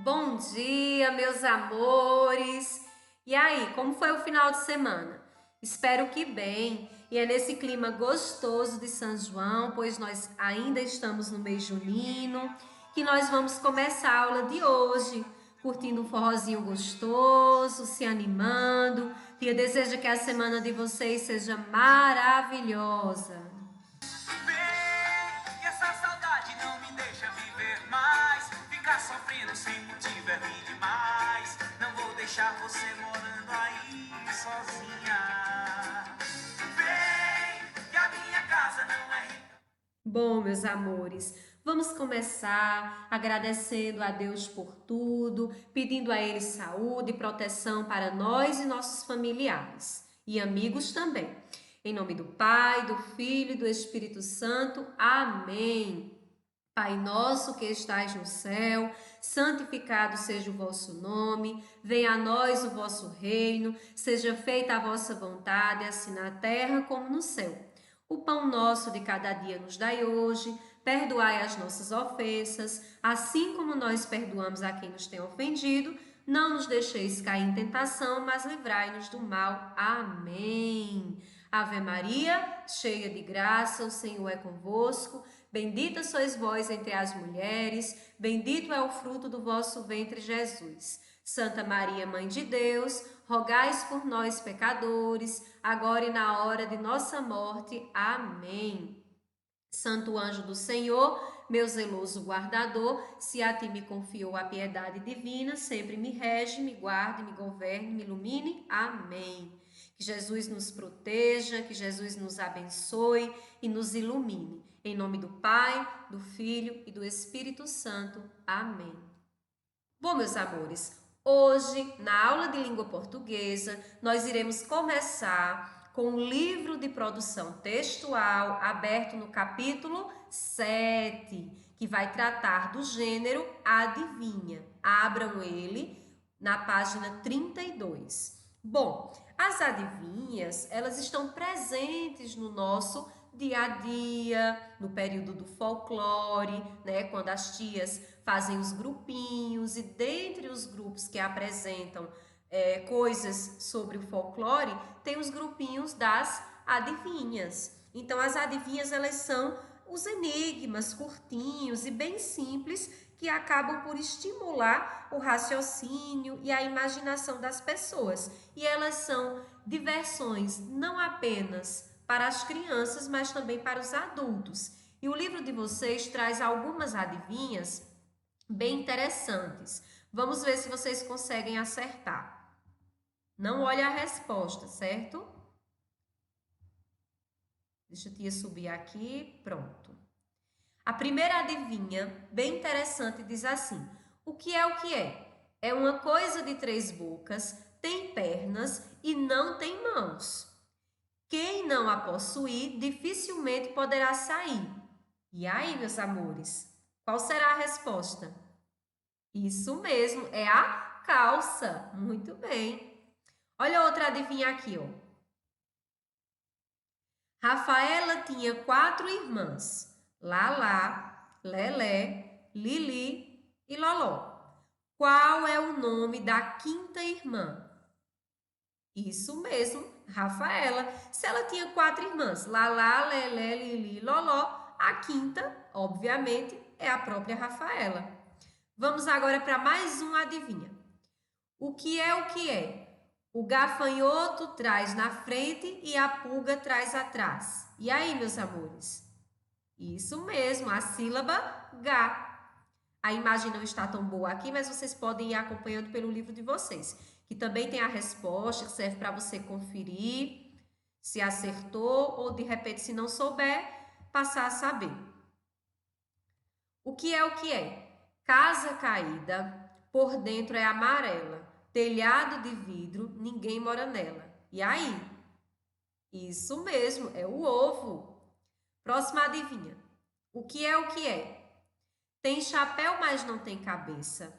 Bom dia, meus amores! E aí, como foi o final de semana? Espero que bem. E é nesse clima gostoso de São João, pois nós ainda estamos no mês junino, que nós vamos começar a aula de hoje, curtindo um forrozinho gostoso, se animando. Tia deseja que a semana de vocês seja maravilhosa. Vem, que essa saudade não me deixa viver mais. Ficar sofrendo sem motivo é ruim demais. Não vou deixar você morando aí sozinha. Vem, que a minha casa não é rica. Bom, meus amores, vamos começar agradecendo a Deus por tudo, pedindo a Ele saúde e proteção para nós e nossos familiares e amigos também. Em nome do Pai, do Filho e do Espírito Santo. Amém. Pai nosso que estais no céu, santificado seja o vosso nome, venha a nós o vosso reino, seja feita a vossa vontade, assim na terra como no céu. O pão nosso de cada dia nos dai hoje, perdoai as nossas ofensas, assim como nós perdoamos a quem nos tem ofendido, não nos deixeis cair em tentação, mas livrai-nos do mal. Amém. Ave Maria, cheia de graça, o Senhor é convosco. Bendita sois vós entre as mulheres, bendito é o fruto do vosso ventre, Jesus. Santa Maria, Mãe de Deus, rogai por nós, pecadores, agora e na hora de nossa morte. Amém. Santo anjo do Senhor, meu zeloso guardador, se a ti me confiou a piedade divina, sempre me rege, me guarde, me governe, me ilumine. Amém. Que Jesus nos proteja, que Jesus nos abençoe e nos ilumine. Em nome do Pai, do Filho e do Espírito Santo. Amém. Bom, meus amores, hoje, na aula de língua portuguesa, nós iremos começar com um livro de produção textual aberto no capítulo 7, que vai tratar do gênero adivinha. Abram ele na página 32. Bom, as adivinhas, elas estão presentes no nosso dia a dia, no período do folclore, né, quando as tias fazem os grupinhos e dentre os grupos que apresentam coisas sobre o folclore, tem os grupinhos das adivinhas. Então, as adivinhas, elas são os enigmas curtinhos e bem simples que acabam por estimular o raciocínio e a imaginação das pessoas. E elas são diversões não apenas para as crianças, mas também para os adultos. E o livro de vocês traz algumas adivinhas bem interessantes. Vamos ver se vocês conseguem acertar. Não olhe a resposta, certo? Deixa a tia subir aqui, pronto. A primeira adivinha, bem interessante, diz assim: o que é o que é? É uma coisa de três bocas, tem pernas e não tem mãos. Quem não a possuir, dificilmente poderá sair. E aí, meus amores, qual será a resposta? Isso mesmo, é a calça. Muito bem. Olha outra adivinha aqui, ó. Rafaela tinha 4 irmãs: Lalá, Lelé, Lili e Loló. Qual é o nome da quinta irmã? Isso mesmo, Rafaela. Se ela tinha 4 irmãs, Lalá, Lelé, Lili e Loló, a quinta, obviamente, é a própria Rafaela. Vamos agora para mais um adivinha. O que é o que é? O gafanhoto traz na frente e a pulga traz atrás. E aí, meus amores? Isso mesmo, a sílaba G. A imagem não está tão boa aqui, mas vocês podem ir acompanhando pelo livro de vocês, que também tem a resposta, que serve para você conferir se acertou ou, de repente, se não souber, passar a saber. O que é o que é? Casa caída, por dentro é amarela, telhado de vidro, ninguém mora nela. E aí? Isso mesmo, é o ovo. Próxima adivinha. O que é o que é? Tem chapéu, mas não tem cabeça.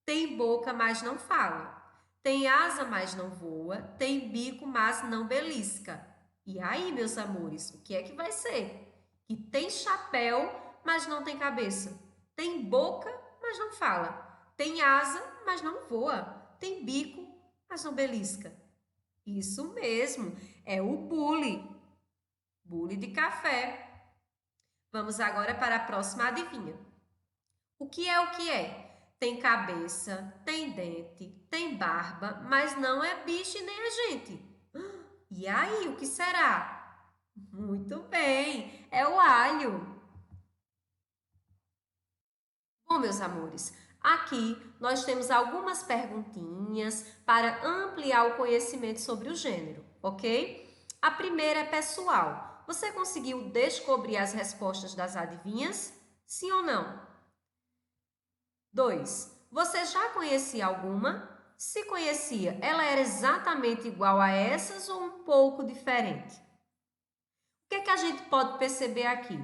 Tem boca, mas não fala. Tem asa, mas não voa. Tem bico, mas não belisca. E aí, meus amores, o que é que vai ser? Que tem chapéu, mas não tem cabeça. Tem boca, mas não fala. Tem asa, mas não voa. Tem bico, mas não belisca. Isso mesmo, é o bule. Bule de café. Vamos agora para a próxima adivinha. O que é o que é? Tem cabeça, tem dente, tem barba, mas não é bicho e nem a gente. E aí, o que será? Muito bem, é o alho. Bom, meus amores, aqui nós temos algumas perguntinhas para ampliar o conhecimento sobre o gênero, ok? A primeira é pessoal. Você conseguiu descobrir as respostas das adivinhas? Sim ou não? 2. Você já conhecia alguma? Se conhecia, ela era exatamente igual a essas ou um pouco diferente? O que é que a gente pode perceber aqui?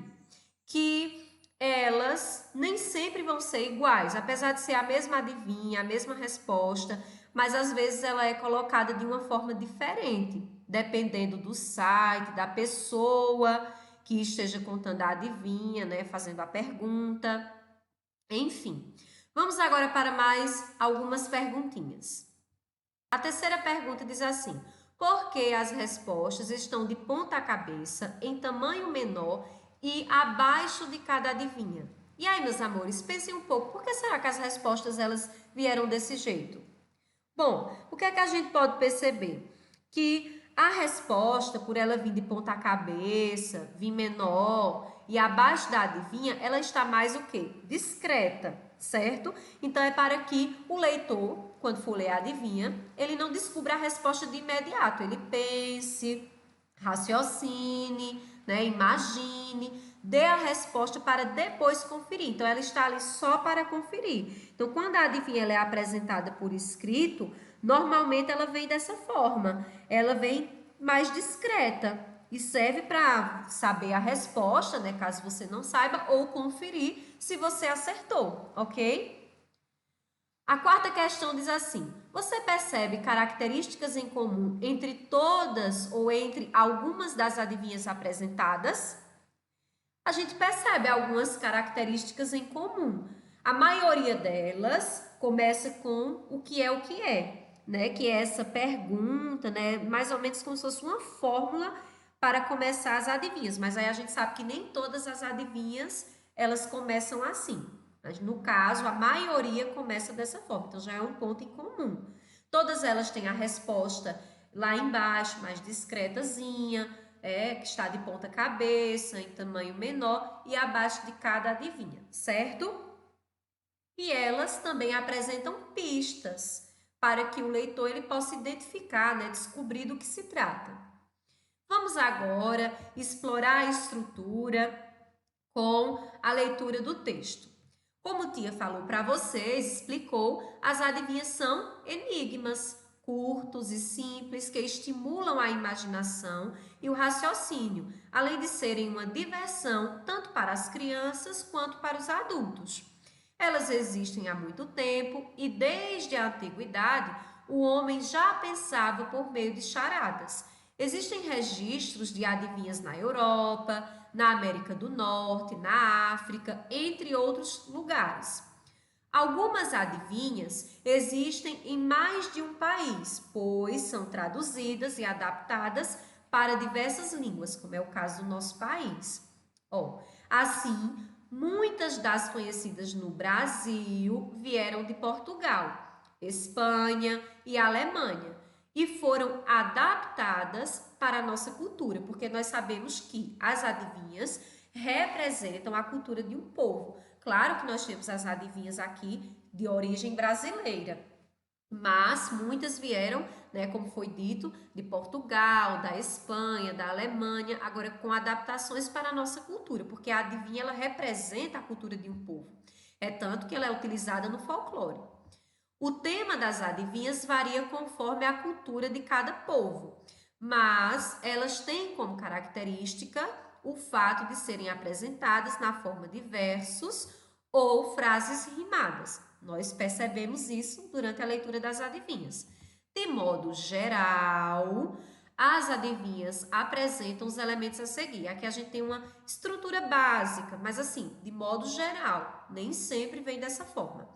Que elas nem sempre vão ser iguais, apesar de ser a mesma adivinha, a mesma resposta, mas às vezes ela é colocada de uma forma diferente, dependendo do site, da pessoa que esteja contando a adivinha, né, fazendo a pergunta, enfim. Vamos agora para mais algumas perguntinhas. A terceira pergunta diz assim: por que as respostas estão de ponta cabeça, em tamanho menor e abaixo de cada adivinha? E aí, meus amores, pensem um pouco, por que será que as respostas elas vieram desse jeito? Bom, o que é que a gente pode perceber? Que a resposta, por ela vir de ponta cabeça, vir menor e abaixo da adivinha, ela está mais o quê? Discreta, certo? Então é para que o leitor, quando for ler a adivinha, ele não descubra a resposta de imediato, ele pense, raciocine, né, imagine, dê a resposta para depois conferir. Então, ela está ali só para conferir. Então, quando a adivinha ela é apresentada por escrito, normalmente ela vem dessa forma. Ela vem mais discreta e serve para saber a resposta, né, caso você não saiba, ou conferir se você acertou, ok? A quarta questão diz assim: você percebe características em comum entre todas ou entre algumas das adivinhas apresentadas? A gente percebe algumas características em comum. A maioria delas começa com o que é, né? Que é essa pergunta, né? Mais ou menos como se fosse uma fórmula para começar as adivinhas. Mas aí a gente sabe que nem todas as adivinhas elas começam assim. Mas no caso, a maioria começa dessa forma. Então já é um ponto em comum. Todas elas têm a resposta lá embaixo, mais discretazinha, que está de ponta cabeça, em tamanho menor e abaixo de cada adivinha, certo? E elas também apresentam pistas para que o leitor ele possa identificar, né, descobrir do que se trata. Vamos agora explorar a estrutura com a leitura do texto. Como Tia falou para vocês, explicou, as adivinhas são enigmas curtos e simples que estimulam a imaginação e o raciocínio, além de serem uma diversão tanto para as crianças quanto para os adultos. Elas existem há muito tempo e desde a antiguidade o homem já pensava por meio de charadas. Existem registros de adivinhas na Europa, na América do Norte, na África, entre outros lugares. Algumas adivinhas existem em mais de um país, pois são traduzidas e adaptadas para diversas línguas, como é o caso do nosso país. Assim, muitas das conhecidas no Brasil vieram de Portugal, Espanha e Alemanha e foram adaptadas para a nossa cultura, porque nós sabemos que as adivinhas representam a cultura de um povo. Claro que nós temos as adivinhas aqui de origem brasileira, mas muitas vieram, né, como foi dito, de Portugal, da Espanha, da Alemanha, agora com adaptações para a nossa cultura, porque a adivinha ela representa a cultura de um povo. É tanto que ela é utilizada no folclore. O tema das adivinhas varia conforme a cultura de cada povo, mas elas têm como característica o fato de serem apresentadas na forma de versos ou frases rimadas. Nós percebemos isso durante a leitura das adivinhas. De modo geral, as adivinhas apresentam os elementos a seguir. Aqui a gente tem uma estrutura básica, mas assim, de modo geral, nem sempre vem dessa forma.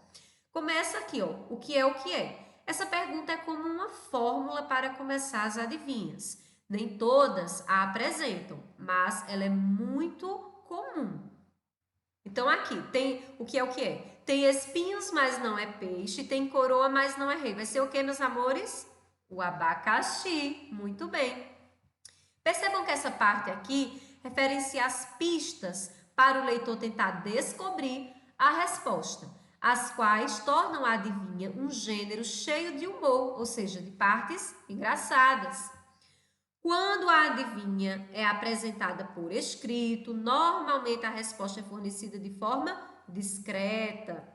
Começa aqui, ó. O que é o que é? Essa pergunta é como uma fórmula para começar as adivinhas. Nem todas a apresentam, mas ela é muito comum. Então, aqui, tem o que é o que é? Tem espinhos, mas não é peixe. Tem coroa, mas não é rei. Vai ser o que, meus amores? O abacaxi. Muito bem. Percebam que essa parte aqui referencia as pistas para o leitor tentar descobrir a resposta, as quais tornam a adivinha um gênero cheio de humor, ou seja, de partes engraçadas. Quando a adivinha é apresentada por escrito, normalmente a resposta é fornecida de forma discreta.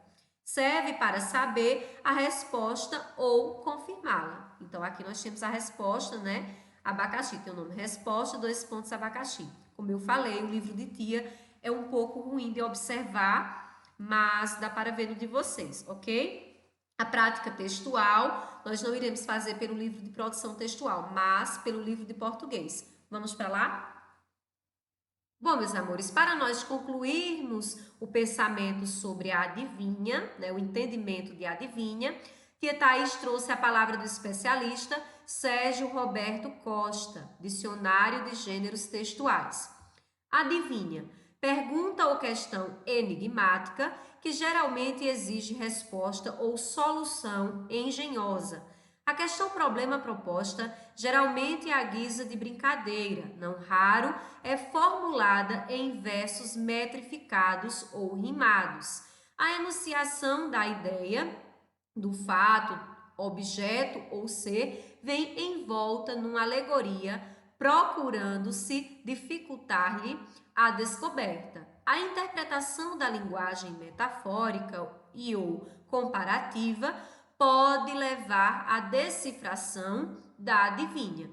Serve para saber a resposta ou confirmá-la. Então, aqui nós temos a resposta, né? Abacaxi, tem o nome resposta, 2 pontos abacaxi. Como eu falei, o livro de tia é um pouco ruim de observar, mas dá para ver no de vocês, ok? A prática textual, nós não iremos fazer pelo livro de produção textual, mas pelo livro de português. Vamos para lá? Bom, meus amores, para nós concluirmos o pensamento sobre a adivinha, né, o entendimento de adivinha, Tia Thaís trouxe a palavra do especialista Sérgio Roberto Costa, Dicionário de Gêneros Textuais. Adivinha, pergunta ou questão enigmática que geralmente exige resposta ou solução engenhosa. A questão-problema proposta geralmente é à guisa de brincadeira, não raro é formulada em versos metrificados ou rimados. A enunciação da ideia, do fato, objeto ou ser, vem envolta numa alegoria, procurando-se dificultar-lhe a descoberta. A interpretação da linguagem metafórica e ou comparativa pode levar à decifração da adivinha.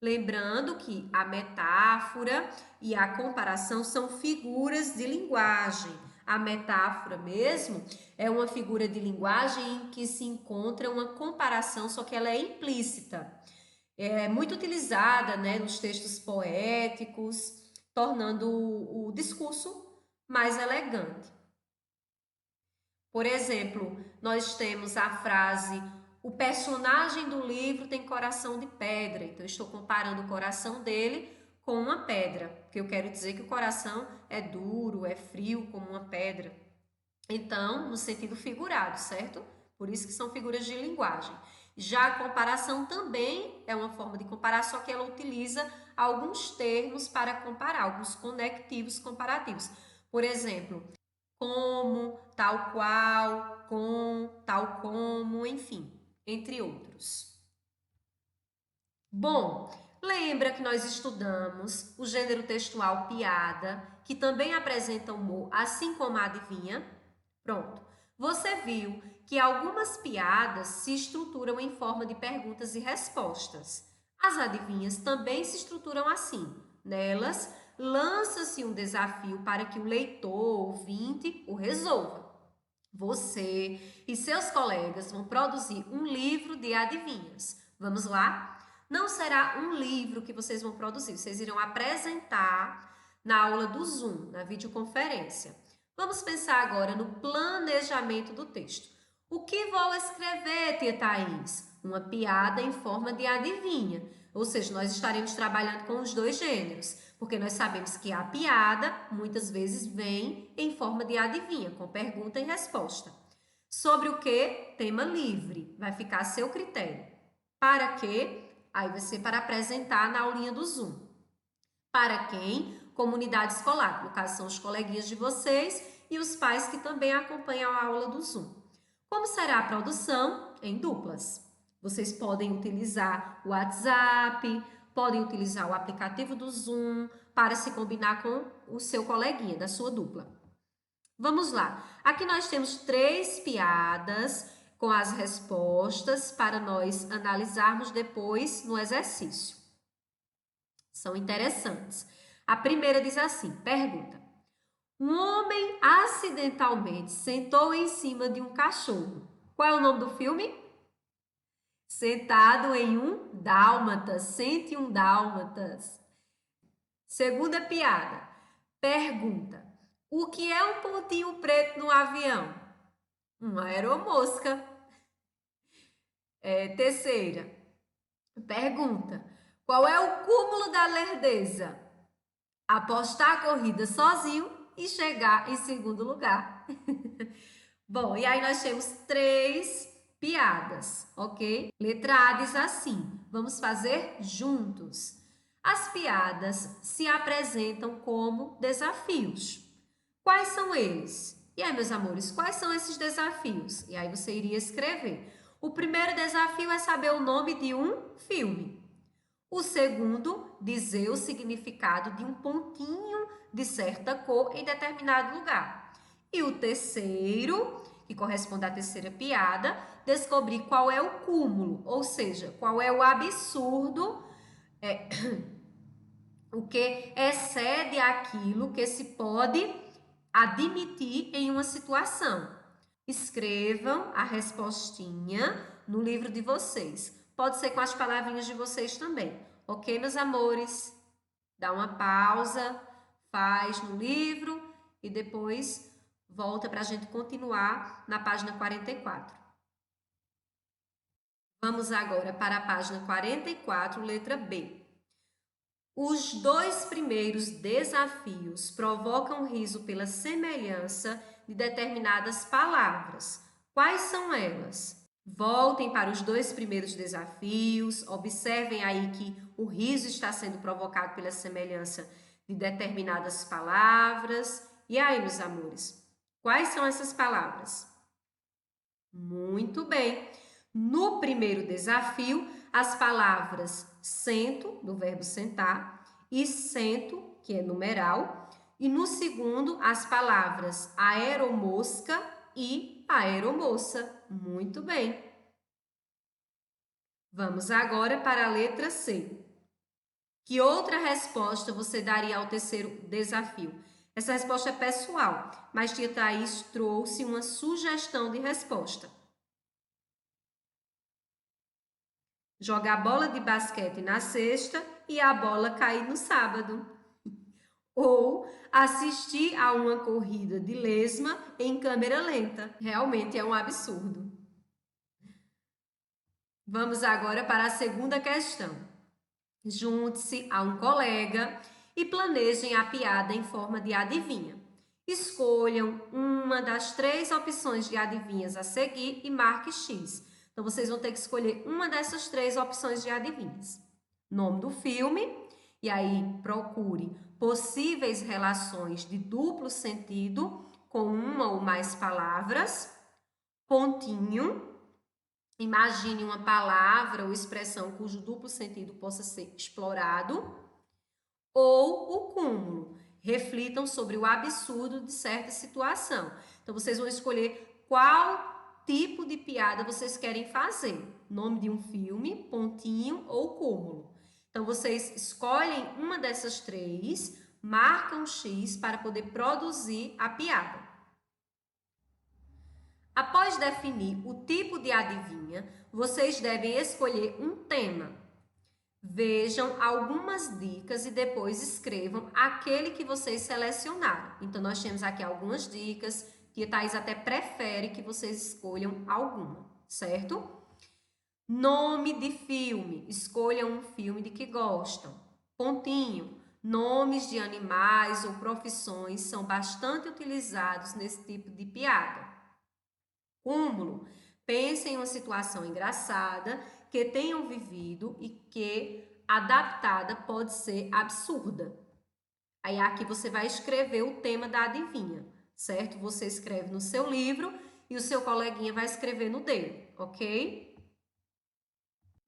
Lembrando que a metáfora e a comparação são figuras de linguagem. A metáfora mesmo é uma figura de linguagem em que se encontra uma comparação, só que ela é implícita. É muito utilizada, né, nos textos poéticos, tornando o discurso mais elegante. Por exemplo, nós temos a frase: o personagem do livro tem coração de pedra. Então, eu estou comparando o coração dele com uma pedra, porque eu quero dizer que o coração é duro, é frio como uma pedra. Então, no sentido figurado, certo? Por isso que são figuras de linguagem. Já a comparação também é uma forma de comparar, só que ela utiliza alguns termos para comparar, alguns conectivos comparativos. Por exemplo, como, tal qual, com, tal como, enfim, entre outros. Bom, lembra que nós estudamos o gênero textual piada, que também apresenta humor, assim como a adivinha? Pronto. Você viu que algumas piadas se estruturam em forma de perguntas e respostas. As adivinhas também se estruturam assim. Nelas, lança-se um desafio para que o leitor, ouvinte, o resolva. Você e seus colegas vão produzir um livro de adivinhas. Vamos lá? Não será um livro que vocês vão produzir, vocês irão apresentar na aula do Zoom, na videoconferência. Vamos pensar agora no planejamento do texto. O que vou escrever, tia Thaís? Uma piada em forma de adivinha. Ou seja, nós estaremos trabalhando com os dois gêneros, porque nós sabemos que a piada muitas vezes vem em forma de adivinha, com pergunta e resposta. Sobre o que? Tema livre, vai ficar a seu critério. Para quê? Aí vai ser para apresentar na aulinha do Zoom. Para quem? Comunidade escolar, no caso são os coleguinhas de vocês e os pais que também acompanham a aula do Zoom. Como será a produção? Em duplas. Vocês podem utilizar o WhatsApp, podem utilizar o aplicativo do Zoom para se combinar com o seu coleguinha da sua dupla. Vamos lá. Aqui nós temos 3 piadas com as respostas para nós analisarmos depois no exercício. São interessantes. A primeira diz assim, pergunta: um homem acidentalmente sentou em cima de um cachorro. Qual é o nome do filme? Sentado em um dálmatas, 101 dálmatas. Segunda piada. Pergunta: o que é um pontinho preto no avião? Uma aeromosca. Terceira pergunta: qual é o cúmulo da lerdeza? Apostar a corrida sozinho e chegar em segundo lugar. Bom, e aí nós temos 3 piadas, ok? Letra A diz assim: vamos fazer juntos. As piadas se apresentam como desafios. Quais são eles? E aí, meus amores, quais são esses desafios? E aí você iria escrever. O primeiro desafio é saber o nome de um filme. O segundo, dizer o significado de um pontinho de certa cor em determinado lugar. E o terceiro, que corresponde à terceira piada, descobrir qual é o cúmulo, ou seja, qual é o absurdo, o que excede aquilo que se pode admitir em uma situação. Escrevam a respostinha no livro de vocês. Pode ser com as palavrinhas de vocês também. Ok, meus amores? Dá uma pausa, faz no livro e depois volta para a gente continuar na página 44. Vamos agora para a página 44, letra B. Os 2 primeiros desafios provocam riso pela semelhança de determinadas palavras. Quais são elas? Voltem para os 2 primeiros desafios, observem aí que o riso está sendo provocado pela semelhança de determinadas palavras. E aí, meus amores, quais são essas palavras? Muito bem. No primeiro desafio, as palavras sento, do verbo sentar, e cento, que é numeral, e no segundo, as palavras aeromosca e aeromoça. Muito bem. Vamos agora para a letra C. Que outra resposta você daria ao terceiro desafio? Essa resposta é pessoal, mas tia Thaís trouxe uma sugestão de resposta. Jogar bola de basquete na sexta e a bola cair no sábado. Ou assistir a uma corrida de lesma em câmera lenta. Realmente é um absurdo. Vamos agora para a segunda questão. Junte-se a um colega e planejem a piada em forma de adivinha. Escolham uma das 3 opções de adivinhas a seguir e marque X. Então, vocês vão ter que escolher uma dessas 3 opções de adivinhas. Nome do filme, e aí procure possíveis relações de duplo sentido com uma ou mais palavras. Pontinho. Imagine uma palavra ou expressão cujo duplo sentido possa ser explorado. Ou o cúmulo. Reflitam sobre o absurdo de certa situação. Então, vocês vão escolher qual tipo de piada vocês querem fazer. Nome de um filme, pontinho ou cúmulo. Então, vocês escolhem uma dessas 3, marcam X para poder produzir a piada. Após definir o tipo de adivinha, vocês devem escolher um tema. Vejam algumas dicas e depois escrevam aquele que vocês selecionaram. Então, nós temos aqui algumas dicas, que a Thaís até prefere que vocês escolham alguma, certo? Nome de filme. Escolham um filme de que gostam. Pontinho. Nomes de animais ou profissões são bastante utilizados nesse tipo de piada. Cúmulo. Pense em uma situação engraçada que tenham vivido e que, adaptada, pode ser absurda. Aí aqui você vai escrever o tema da adivinha, certo? Você escreve no seu livro e o seu coleguinha vai escrever no dele, ok?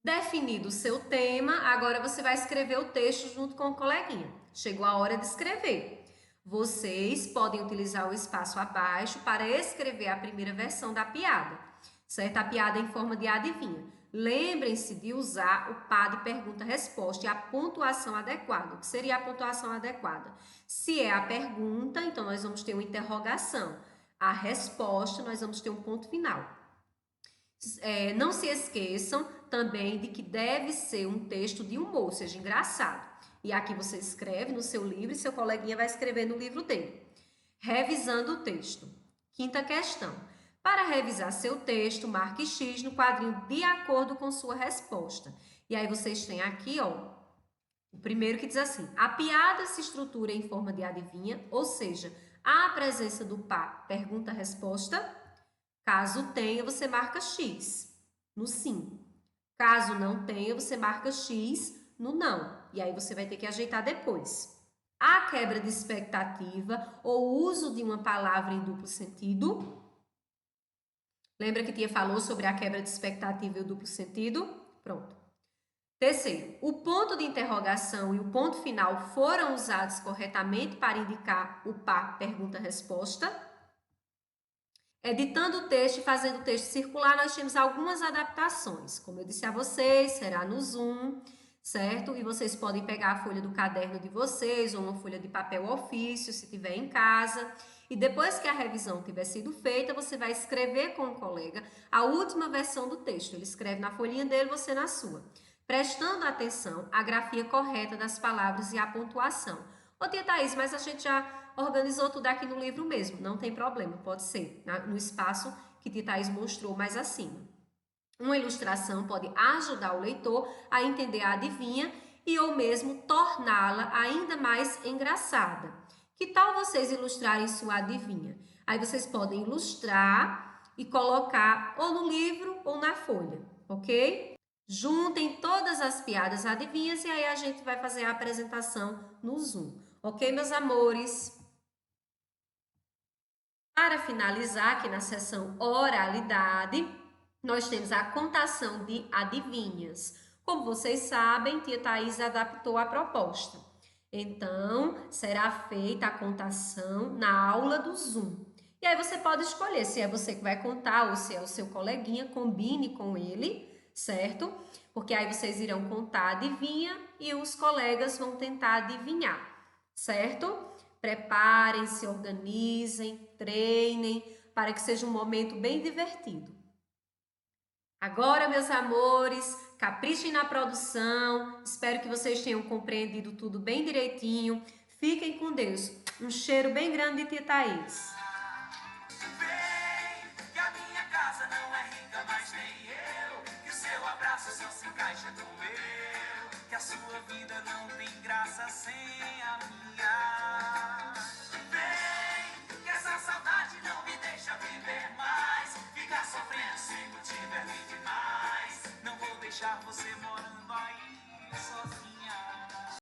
Definido o seu tema, agora você vai escrever o texto junto com o coleguinha. Chegou a hora de escrever. Vocês podem utilizar o espaço abaixo para escrever a primeira versão da piada, certo? A piada em forma de adivinha. Lembrem-se de usar o par de pergunta-resposta e a pontuação adequada. O que seria a pontuação adequada? Se é a pergunta, então nós vamos ter uma interrogação. A resposta, nós vamos ter um ponto final. Não se esqueçam também de que deve ser um texto de humor, ou seja, engraçado. E aqui você escreve no seu livro e seu coleguinha vai escrever no livro dele. Revisando o texto. Quinta questão. Para revisar seu texto, marque X no quadrinho de acordo com sua resposta. E aí vocês têm aqui, ó, o primeiro que diz assim: a piada se estrutura em forma de adivinha, ou seja, há a presença do par, pergunta-resposta. Caso tenha, você marca X no sim. Caso não tenha, você marca X no não. E aí você vai ter que ajeitar depois. A quebra de expectativa ou uso de uma palavra em duplo sentido. Lembra que tia falou sobre a quebra de expectativa e o duplo sentido? Pronto. Terceiro, o ponto de interrogação e o ponto final foram usados corretamente para indicar o par pergunta-resposta. Editando o texto e fazendo o texto circular, nós temos algumas adaptações. Como eu disse a vocês, será no Zoom, certo? E vocês podem pegar a folha do caderno de vocês ou uma folha de papel ofício, se tiver em casa. E depois que a revisão tiver sido feita, você vai escrever com o colega a última versão do texto. Ele escreve na folhinha dele, você na sua. Prestando atenção à grafia correta das palavras e à pontuação. Ô tia Thaís, mas a gente já organizou tudo aqui no livro mesmo. Não tem problema, pode ser no espaço que tia Thaís mostrou mais acima. Uma ilustração pode ajudar o leitor a entender a adivinha e ou mesmo torná-la ainda mais engraçada. Que tal vocês ilustrarem sua adivinha? Aí vocês podem ilustrar e colocar ou no livro ou na folha, ok? Juntem todas as piadas adivinhas e aí a gente vai fazer a apresentação no Zoom. Ok, meus amores? Para finalizar aqui na seção oralidade, nós temos a contação de adivinhas. Como vocês sabem, tia Thaís adaptou a proposta. Então, será feita a contação na aula do Zoom. E aí você pode escolher se é você que vai contar ou se é o seu coleguinha, combine com ele, certo? Porque aí vocês irão contar a adivinha e os colegas vão tentar adivinhar, certo? Preparem-se, organizem, treinem, para que seja um momento bem divertido. Agora, meus amores, caprichem na produção. Espero que vocês tenham compreendido tudo bem direitinho. Fiquem com Deus. Um cheiro bem grande de tia Thaís. Vem, que a minha casa não é rica, mas nem eu. Que o seu abraço só se encaixa no meu. Que a sua vida não tem graça sem a minha.